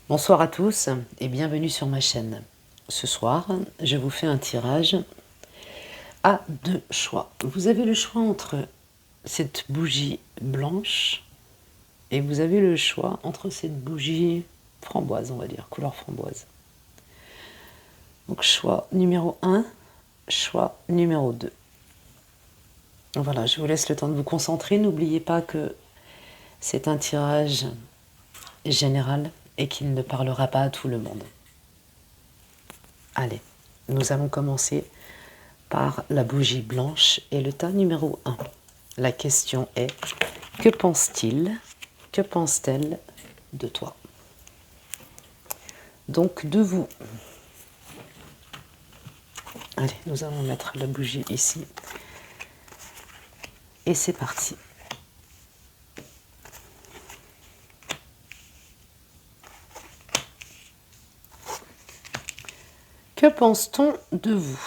Bonsoir à tous et bienvenue sur ma chaîne. Ce soir, je vous fais un tirage à deux choix. Vous avez le choix entre cette bougie blanche et vous avez le choix entre cette bougie framboise, on va dire, couleur framboise. Donc choix numéro 1, choix numéro 2. Voilà, je vous laisse le temps de vous concentrer. N'oubliez pas que c'est un tirage général et qu'il ne parlera pas à tout le monde. Allez, nous allons commencer par la bougie blanche et le tas numéro 1. La question est, que pense-t-il, que pense-t-elle de toi? Donc de vous. Allez, nous allons mettre la bougie ici. Et c'est parti. Que pense-t-on de vous?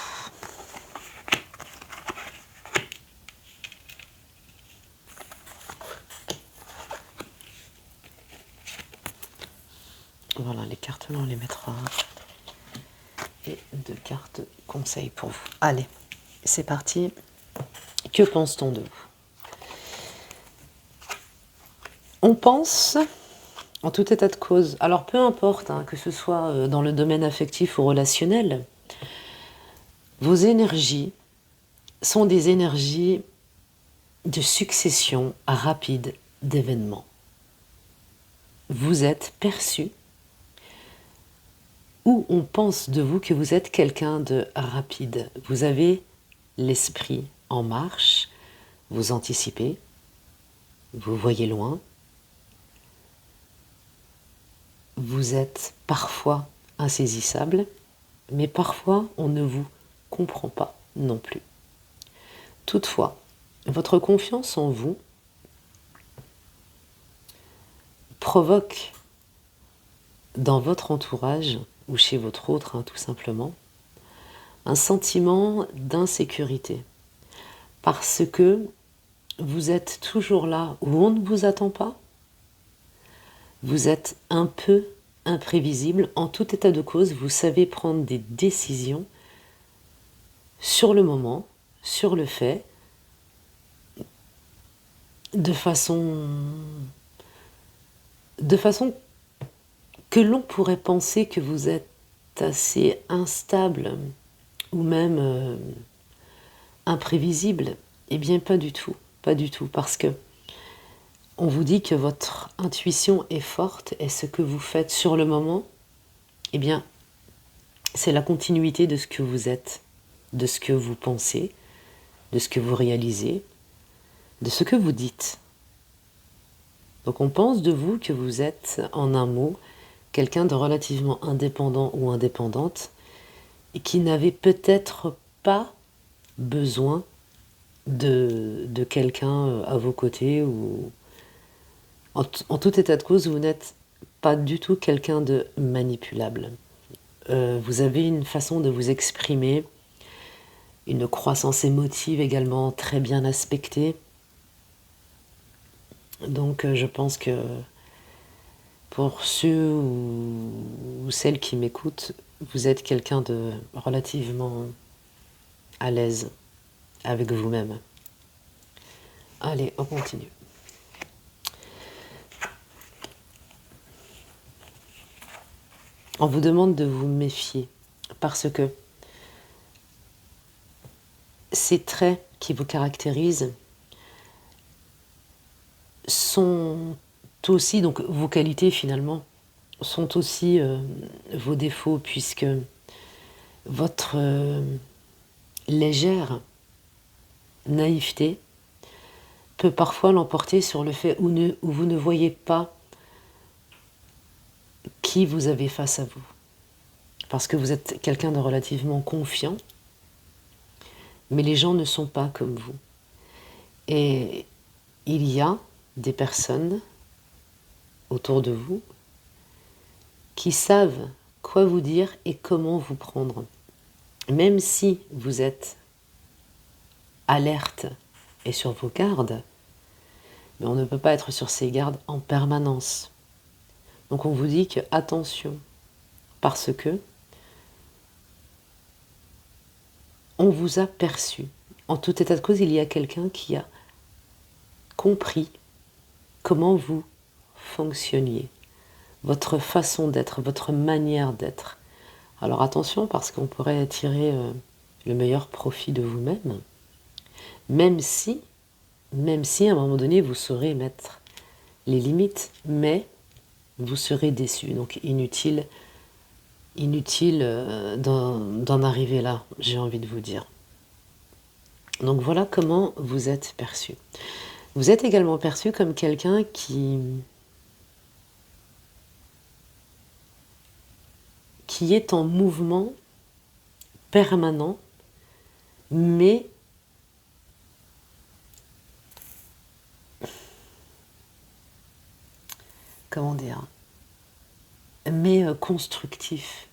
Voilà, les cartes là, on les mettra. Et deux cartes conseils pour vous. Allez, c'est parti. Que pense-t-on de vous? On pense, en tout état de cause, alors peu importe, que ce soit dans le domaine affectif ou relationnel, vos énergies sont des énergies de succession rapide d'événements. Vous êtes perçu, ou on pense de vous que vous êtes quelqu'un de rapide. Vous avez l'esprit en marche, vous anticipez, vous voyez loin, vous êtes parfois insaisissable, mais parfois on ne vous comprend pas non plus. Toutefois, votre confiance en vous provoque dans votre entourage, ou chez votre autre, tout simplement, un sentiment d'insécurité. Parce que vous êtes toujours là où on ne vous attend pas. Vous êtes un peu imprévisible. En tout état de cause, vous savez prendre des décisions sur le moment, sur le fait, de façon que l'on pourrait penser que vous êtes assez instable ou même imprévisible. Eh bien, pas du tout, pas du tout, parce que on vous dit que votre intuition est forte et ce que vous faites sur le moment, eh bien, c'est la continuité de ce que vous êtes, de ce que vous pensez, de ce que vous réalisez, de ce que vous dites. Donc on pense de vous que vous êtes, en un mot, quelqu'un de relativement indépendant ou indépendante et qui n'avait peut-être pas besoin de quelqu'un à vos côtés ou en tout état de cause, vous n'êtes pas du tout quelqu'un de manipulable. Vous avez une façon de vous exprimer, une croissance émotive également très bien aspectée. Donc je pense que pour ceux ou celles qui m'écoutent, vous êtes quelqu'un de relativement à l'aise avec vous-même. Allez, on continue. On vous demande de vous méfier parce que ces traits qui vous caractérisent sont aussi, donc vos qualités finalement, sont aussi vos défauts puisque votre légère naïveté peut parfois l'emporter sur le fait où vous ne voyez pas qui vous avez face à vous. Parce que vous êtes quelqu'un de relativement confiant, mais les gens ne sont pas comme vous. Et il y a des personnes autour de vous qui savent quoi vous dire et comment vous prendre. Même si vous êtes alerte et sur vos gardes, mais on ne peut pas être sur ses gardes en permanence. Donc on vous dit que attention, parce que on vous a perçu. En tout état de cause, il y a quelqu'un qui a compris comment vous fonctionniez, votre façon d'être, votre manière d'être. Alors attention, parce qu'on pourrait tirer le meilleur profit de vous-même, même si à un moment donné, vous saurez mettre les limites, mais vous serez déçu. Donc inutile d'en arriver là, j'ai envie de vous dire. Donc voilà comment vous êtes perçu. Vous êtes également perçu comme quelqu'un qui est en mouvement permanent, mais comment dire, mais constructif.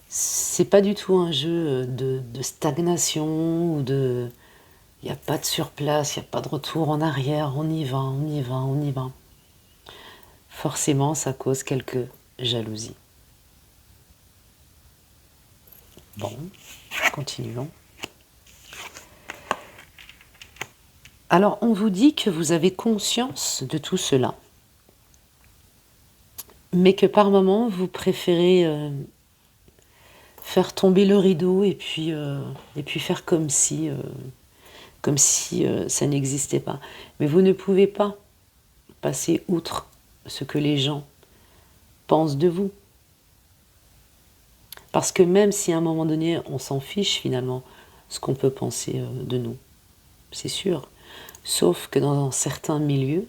C'est pas du tout un jeu de stagnation ou de... Il n'y a pas de surplace, il n'y a pas de retour en arrière, on y va, on y va, on y va. Forcément, ça cause quelques jalousies. Bon, continuons. Alors, on vous dit que vous avez conscience de tout cela, mais que par moments, vous préférez faire tomber le rideau et puis faire comme si ça n'existait pas. Mais vous ne pouvez pas passer outre ce que les gens pensent de vous. Parce que même si à un moment donné, on s'en fiche finalement, ce qu'on peut penser de nous, c'est sûr. Sauf que dans certains milieux,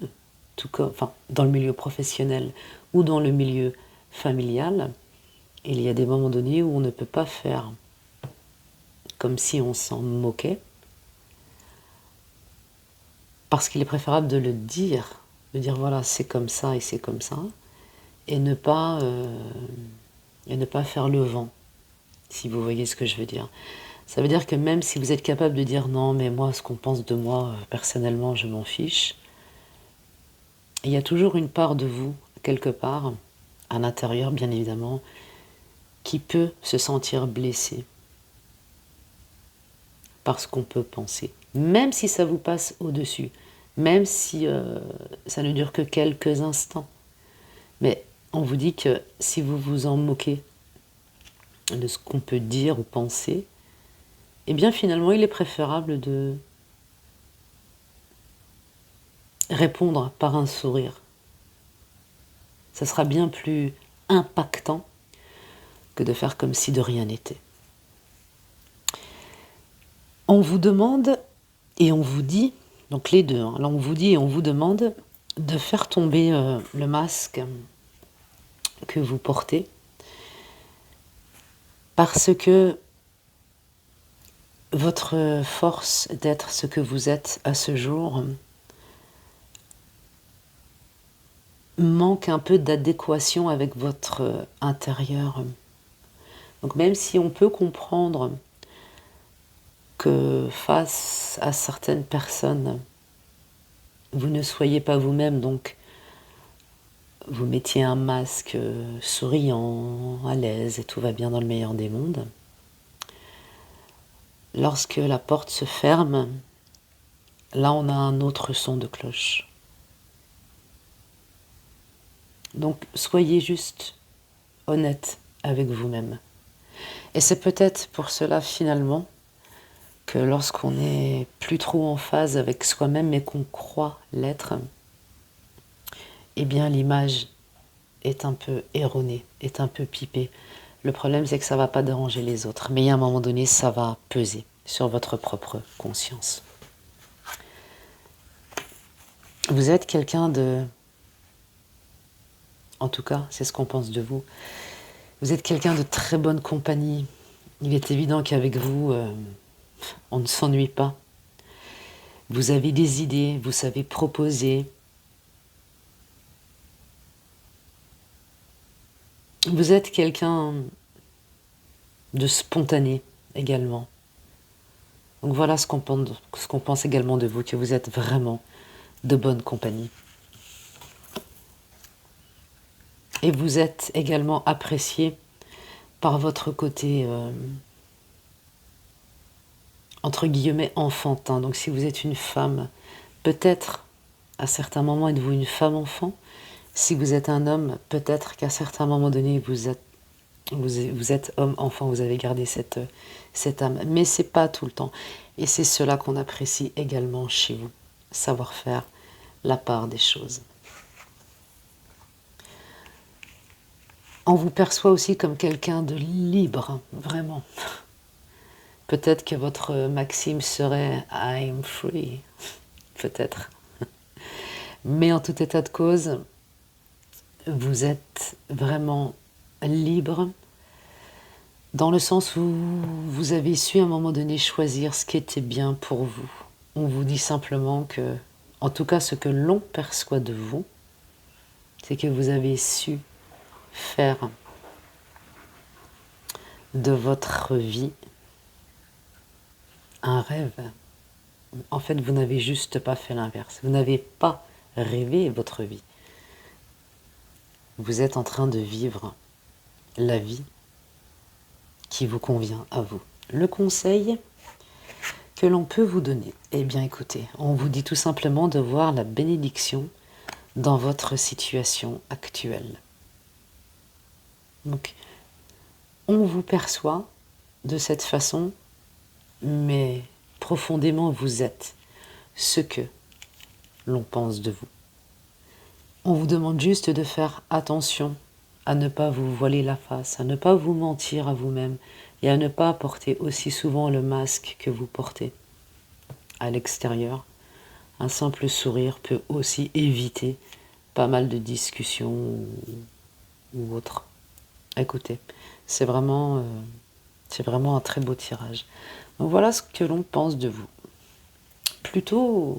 tout comme, enfin, dans le milieu professionnel ou dans le milieu familial, il y a des moments donnés où on ne peut pas faire comme si on s'en moquait, parce qu'il est préférable de le dire, de dire voilà, c'est comme ça et c'est comme ça, et ne pas faire le vent, si vous voyez ce que je veux dire. Ça veut dire que même si vous êtes capable de dire non, mais moi, ce qu'on pense de moi, personnellement, je m'en fiche, il y a toujours une part de vous, quelque part, à l'intérieur, bien évidemment, qui peut se sentir blessé par ce qu'on peut penser. Même si ça vous passe au-dessus, même si ça ne dure que quelques instants. Mais on vous dit que si vous vous en moquez de ce qu'on peut dire ou penser, eh bien finalement il est préférable de répondre par un sourire. Ça sera bien plus impactant que de faire comme si de rien n'était. On vous demande et on vous dit, donc les deux, hein, là on vous dit et on vous demande de faire tomber le masque que vous portez, parce que votre force d'être ce que vous êtes à ce jour manque un peu d'adéquation avec votre intérieur. Donc même si on peut comprendre que face à certaines personnes, vous ne soyez pas vous-même, donc vous mettiez un masque souriant, à l'aise, et tout va bien dans le meilleur des mondes. Lorsque la porte se ferme, là on a un autre son de cloche. Donc soyez juste honnête avec vous-même. Et c'est peut-être pour cela finalement que lorsqu'on n'est plus trop en phase avec soi-même et qu'on croit l'être, eh bien l'image est un peu erronée, est un peu pipée. Le problème c'est que ça ne va pas déranger les autres, mais à un moment donné ça va peser sur votre propre conscience. Vous êtes quelqu'un de... En tout cas, c'est ce qu'on pense de vous. Vous êtes quelqu'un de très bonne compagnie. Il est évident qu'avec vous, on ne s'ennuie pas. Vous avez des idées, vous savez proposer. Vous êtes quelqu'un de spontané également. Donc voilà ce qu'on pense également de vous, que vous êtes vraiment de bonne compagnie. Et vous êtes également apprécié par votre côté, entre guillemets, enfantin. Donc si vous êtes une femme, peut-être à certains moments êtes-vous une femme enfant. Si vous êtes un homme, peut-être qu'à certains moments donnés, vous êtes homme enfant, vous avez gardé cette âme. Mais c'est pas tout le temps. Et c'est cela qu'on apprécie également chez vous. Savoir faire la part des choses. On vous perçoit aussi comme quelqu'un de libre, vraiment. Peut-être que votre maxime serait I'm free, peut-être. Mais en tout état de cause, vous êtes vraiment libre, dans le sens où vous avez su à un moment donné choisir ce qui était bien pour vous. On vous dit simplement que, en tout cas ce que l'on perçoit de vous, c'est que vous avez su faire de votre vie un rêve. En fait, vous n'avez juste pas fait l'inverse. Vous n'avez pas rêvé votre vie. Vous êtes en train de vivre la vie qui vous convient à vous. Le conseil que l'on peut vous donner, eh bien écoutez, on vous dit tout simplement de voir la bénédiction dans votre situation actuelle. Donc, on vous perçoit de cette façon, mais profondément vous êtes ce que l'on pense de vous. On vous demande juste de faire attention à ne pas vous voiler la face, à ne pas vous mentir à vous-même et à ne pas porter aussi souvent le masque que vous portez à l'extérieur. Un simple sourire peut aussi éviter pas mal de discussions ou autres. Écoutez, c'est vraiment un très beau tirage. Donc voilà ce que l'on pense de vous. Plutôt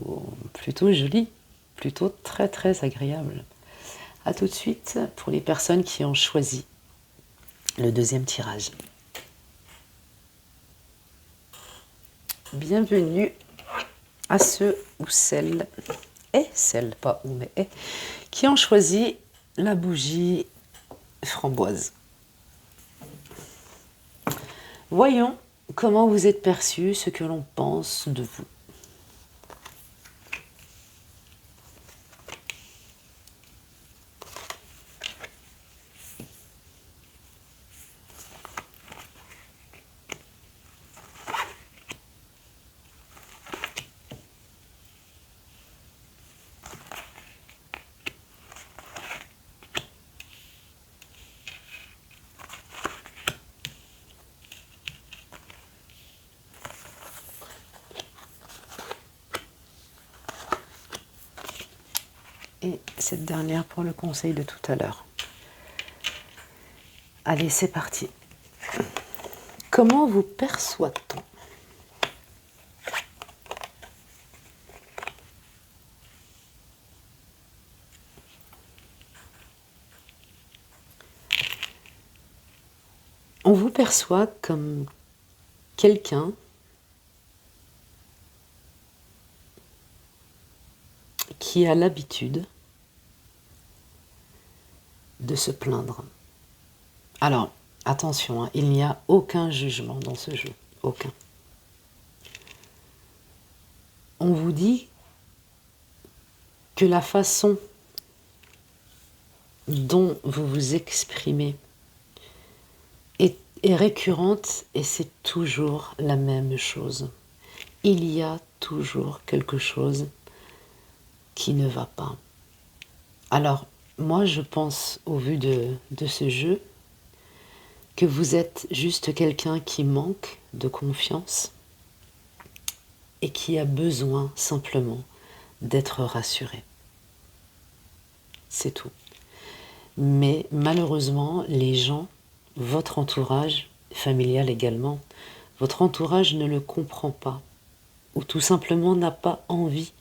joli, plutôt très très agréable. A tout de suite pour les personnes qui ont choisi le deuxième tirage. Bienvenue à ceux ou celles, pas ou mais qui ont choisi la bougie framboise. Voyons comment vous êtes perçu, ce que l'on pense de vous. Et cette dernière pour le conseil de tout à l'heure. Allez, c'est parti. Comment vous perçoit-on ? On vous perçoit comme quelqu'un qui a l'habitude de se plaindre. Alors, attention, hein, il n'y a aucun jugement dans ce jeu, aucun. On vous dit que la façon dont vous vous exprimez est récurrente et c'est toujours la même chose. Il y a toujours quelque chose qui ne va pas. Alors, moi je pense, au vu de ce jeu, que vous êtes juste quelqu'un qui manque de confiance et qui a besoin simplement d'être rassuré. C'est tout. Mais malheureusement, les gens, votre entourage, familial également, votre entourage ne le comprend pas, ou tout simplement n'a pas envie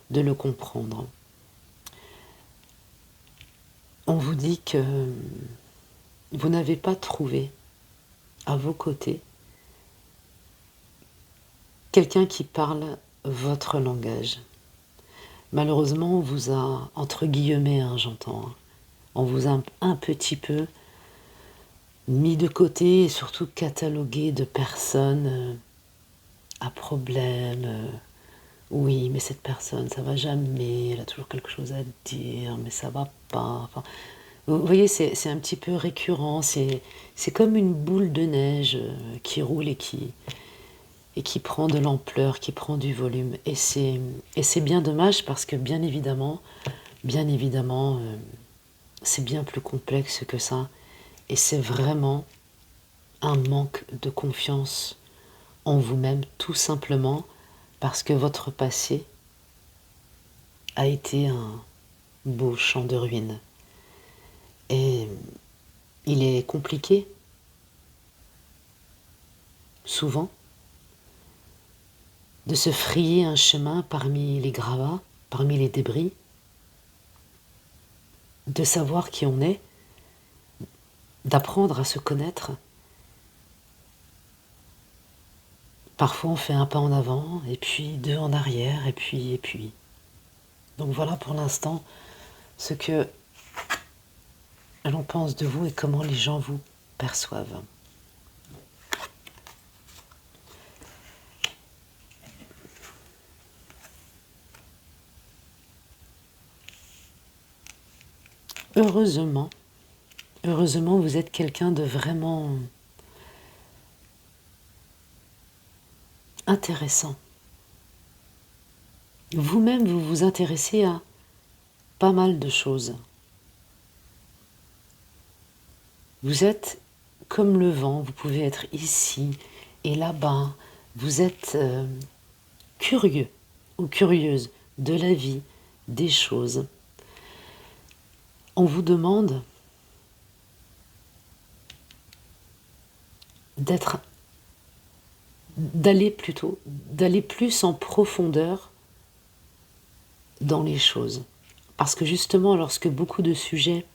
de le comprendre. On vous dit que vous n'avez pas trouvé à vos côtés quelqu'un qui parle votre langage. Malheureusement, on vous a, entre guillemets, hein, j'entends, hein, On vous a un petit peu mis de côté et surtout catalogué de personnes à problème. Oui, mais cette personne, ça va jamais, elle a toujours quelque chose à dire, mais ça va pas. Enfin, vous voyez, c'est un petit peu récurrent, c'est comme une boule de neige qui roule et qui prend de l'ampleur, qui prend du volume. Et c'est bien dommage parce que bien évidemment, c'est bien plus complexe que ça. Et c'est vraiment un manque de confiance en vous-même, tout simplement parce que votre passé a été un beau champ de ruines. Et il est compliqué, souvent, de se frayer un chemin parmi les gravats, parmi les débris, de savoir qui on est, d'apprendre à se connaître. Parfois on fait un pas en avant, et puis deux en arrière, et puis, et puis. Donc voilà pour l'instant ce que l'on pense de vous et comment les gens vous perçoivent. Heureusement, heureusement vous êtes quelqu'un de vraiment intéressant. Vous-même, vous vous intéressez à pas mal de choses. Vous êtes comme le vent, vous pouvez être ici et là-bas. Vous êtes curieux ou curieuse de la vie, des choses. On vous demande d'aller plus en profondeur dans les choses. Parce que justement, lorsque beaucoup de sujets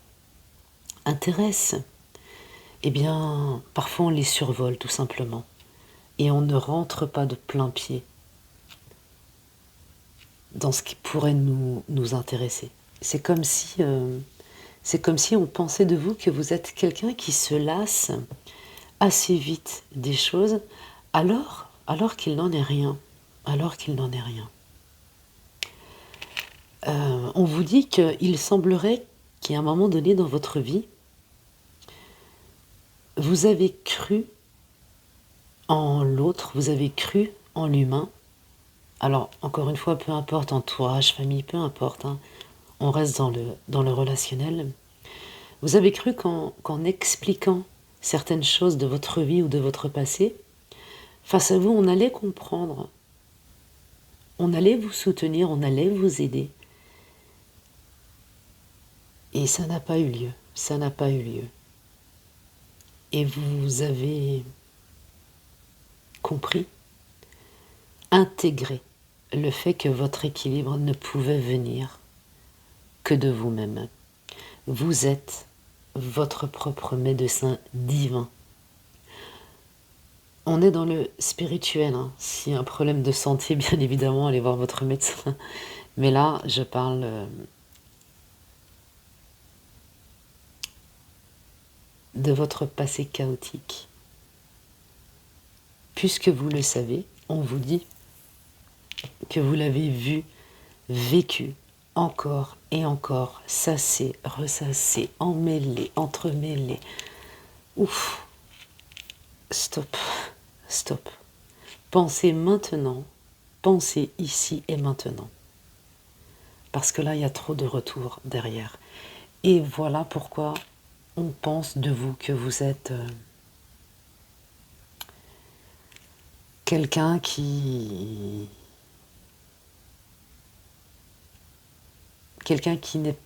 intéressent, eh bien, parfois on les survole tout simplement. Et on ne rentre pas de plein pied dans ce qui pourrait nous intéresser. C'est comme si on pensait de vous que vous êtes quelqu'un qui se lasse assez vite des choses, alors qu'il n'en est rien. Alors qu'il n'en est rien. On vous dit qu'il semblerait qu'à un moment donné dans votre vie, vous avez cru en l'autre, vous avez cru en l'humain. Alors, encore une fois, peu importe, entourage, famille, peu importe, hein, on reste dans le relationnel. Vous avez cru qu'en expliquant certaines choses de votre vie ou de votre passé, face à vous, on allait comprendre, on allait vous soutenir, on allait vous aider. Et ça n'a pas eu lieu, ça n'a pas eu lieu. Et vous avez compris, intégré le fait que votre équilibre ne pouvait venir que de vous-même. Vous êtes votre propre médecin divin. On est dans le spirituel, hein. S'il y a un problème de santé, bien évidemment, allez voir votre médecin. Mais là, je parle de votre passé chaotique. Puisque vous le savez, on vous dit que vous l'avez vu, vécu, encore et encore, sassé, ressassé, emmêlé, entremêlé. Ouf, stop, stop. Pensez maintenant, pensez ici et maintenant. Parce que là, il y a trop de retours derrière. Et voilà pourquoi on pense de vous que vous êtes quelqu'un qui n'est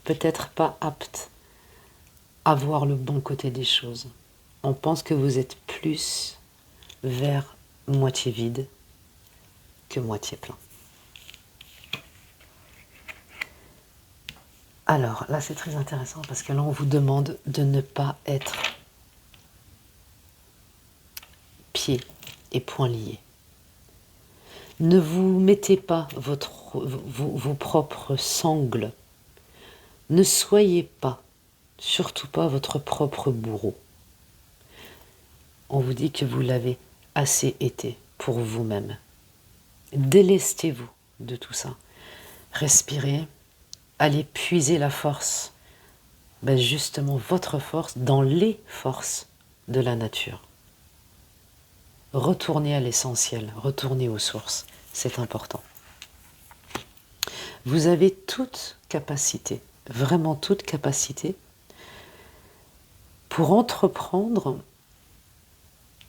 peut-être pas apte à voir le bon côté des choses. On pense que vous êtes plus vers moitié vide que moitié plein. Alors là, c'est très intéressant parce que là, on vous demande de ne pas être pieds et poings liés. Ne vous mettez pas vos propres sangles Ne soyez pas, surtout pas votre propre bourreau. On vous dit que vous l'avez assez été pour vous-même. Délestez-vous de tout ça. Respirez, allez puiser la force, justement votre force, dans les forces de la nature. Retournez à l'essentiel, retournez aux sources, c'est important. Vous avez toute capacité, vraiment toute capacité, pour entreprendre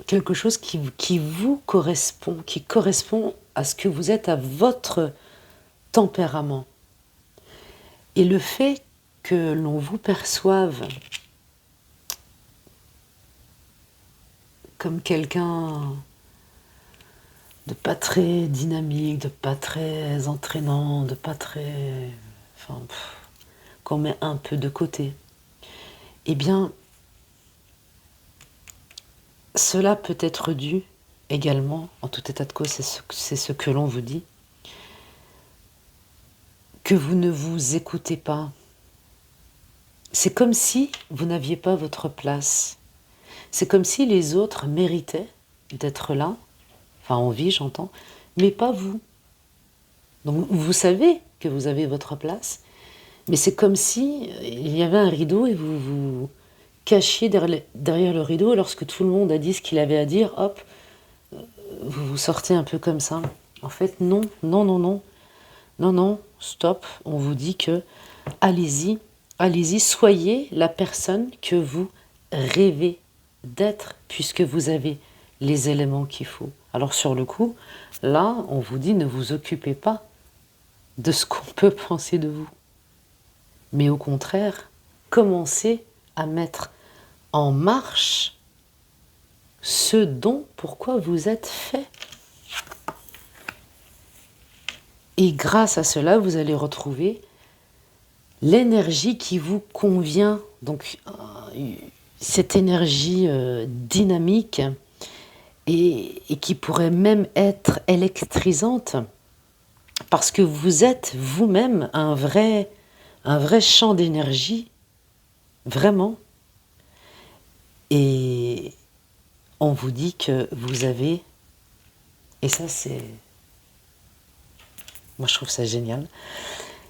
quelque chose qui vous correspond, qui correspond à ce que vous êtes, à votre tempérament. Et le fait que l'on vous perçoive comme quelqu'un de pas très dynamique, de pas très entraînant, de pas très... Enfin, qu'on met un peu de côté, eh bien, cela peut être dû également, en tout état de cause, c'est ce que l'on vous dit, que vous ne vous écoutez pas. C'est comme si vous n'aviez pas votre place. C'est comme si les autres méritaient d'être là, enfin en vie j'entends, mais pas vous. Donc vous savez que vous avez votre place, mais c'est comme si il y avait un rideau et vous vous cachiez derrière le rideau, et lorsque tout le monde a dit ce qu'il avait à dire, hop, vous vous sortez un peu comme ça. En fait, non, non, non, non, non, non, stop. On vous dit que allez-y, allez-y, soyez la personne que vous rêvez d'être, puisque vous avez les éléments qu'il faut. Alors sur le coup, là, on vous dit ne vous occupez pas de ce qu'on peut penser de vous. Mais au contraire, commencez à mettre en marche ce dont pourquoi vous êtes fait. Et grâce à cela, vous allez retrouver l'énergie qui vous convient. Donc, cette énergie dynamique et qui pourrait même être électrisante, parce que vous êtes vous-même un vrai champ d'énergie, vraiment. Et on vous dit que vous avez, et ça c'est, moi je trouve ça génial,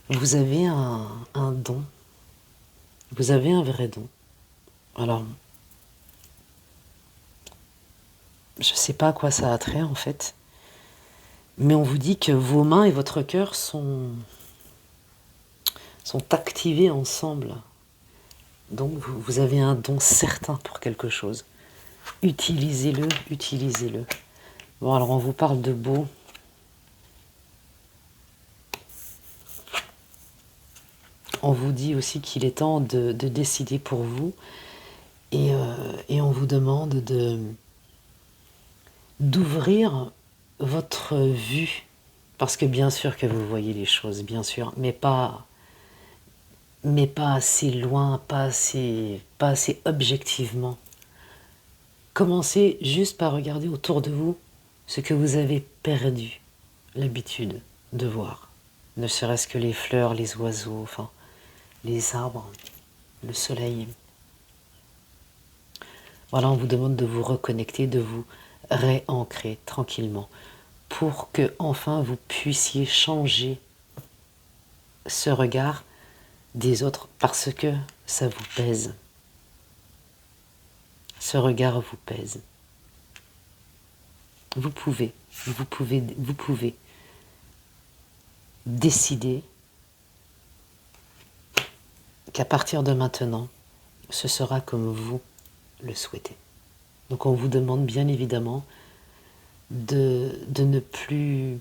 vous avez un don, vous avez un vrai don. Alors, je ne sais pas à quoi ça a trait en fait, mais on vous dit que vos mains et votre cœur sont activés ensemble. Donc vous avez un don certain pour quelque chose. Utilisez-le, utilisez-le. Bon, alors on vous parle de beau. On vous dit aussi qu'il est temps de décider pour vous. Et on vous demande d'ouvrir votre vue. Parce que bien sûr que vous voyez les choses, bien sûr, mais pas assez loin, pas assez objectivement. Commencez juste par regarder autour de vous ce que vous avez perdu l'habitude de voir. Ne serait-ce que les fleurs, les oiseaux, enfin, les arbres, le soleil. Voilà, on vous demande de vous reconnecter, de vous réancrer tranquillement pour que enfin vous puissiez changer ce regard des autres parce que ça vous pèse. Ce regard vous pèse. Vous pouvez décider qu'à partir de maintenant, ce sera comme vous le souhaitez. Donc on vous demande bien évidemment de ne plus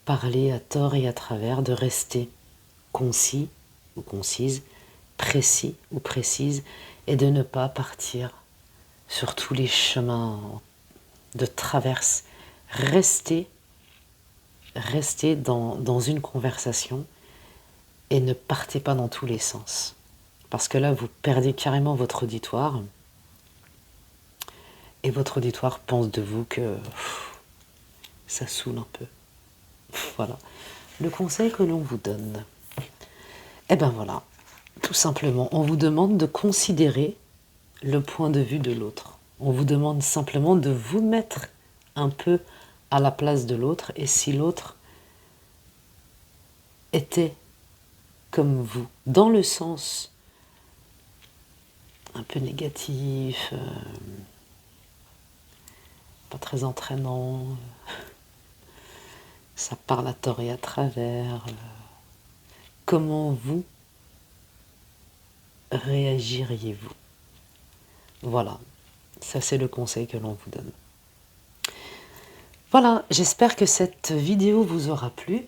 parler à tort et à travers, de rester concis ou concise, précis ou précise, et de ne pas partir sur tous les chemins de traverse. Restez dans une conversation et ne partez pas dans tous les sens. Parce que là, vous perdez carrément votre auditoire. Et votre auditoire pense de vous que ça saoule un peu. Voilà. Le conseil que l'on vous donne. Eh ben voilà. Tout simplement, on vous demande de considérer le point de vue de l'autre. On vous demande simplement de vous mettre un peu à la place de l'autre, et si l'autre était comme vous, dans le sens un peu négatif, pas très entraînant, ça parle à tort et à travers, comment vous réagiriez-vous? Voilà, ça c'est le conseil que l'on vous donne. Voilà, j'espère que cette vidéo vous aura plu.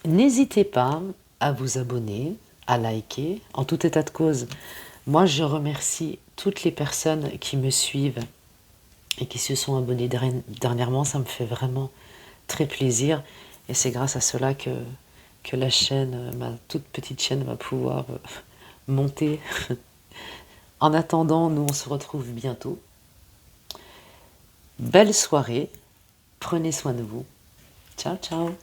N'hésitez pas à vous abonner, à liker. En tout état de cause, moi je remercie toutes les personnes qui me suivent et qui se sont abonnées dernièrement. Ça me fait vraiment très plaisir. Et c'est grâce à cela que la chaîne, ma toute petite chaîne, va pouvoir monter. En attendant, nous on se retrouve bientôt. Belle soirée, prenez soin de vous. Ciao, ciao.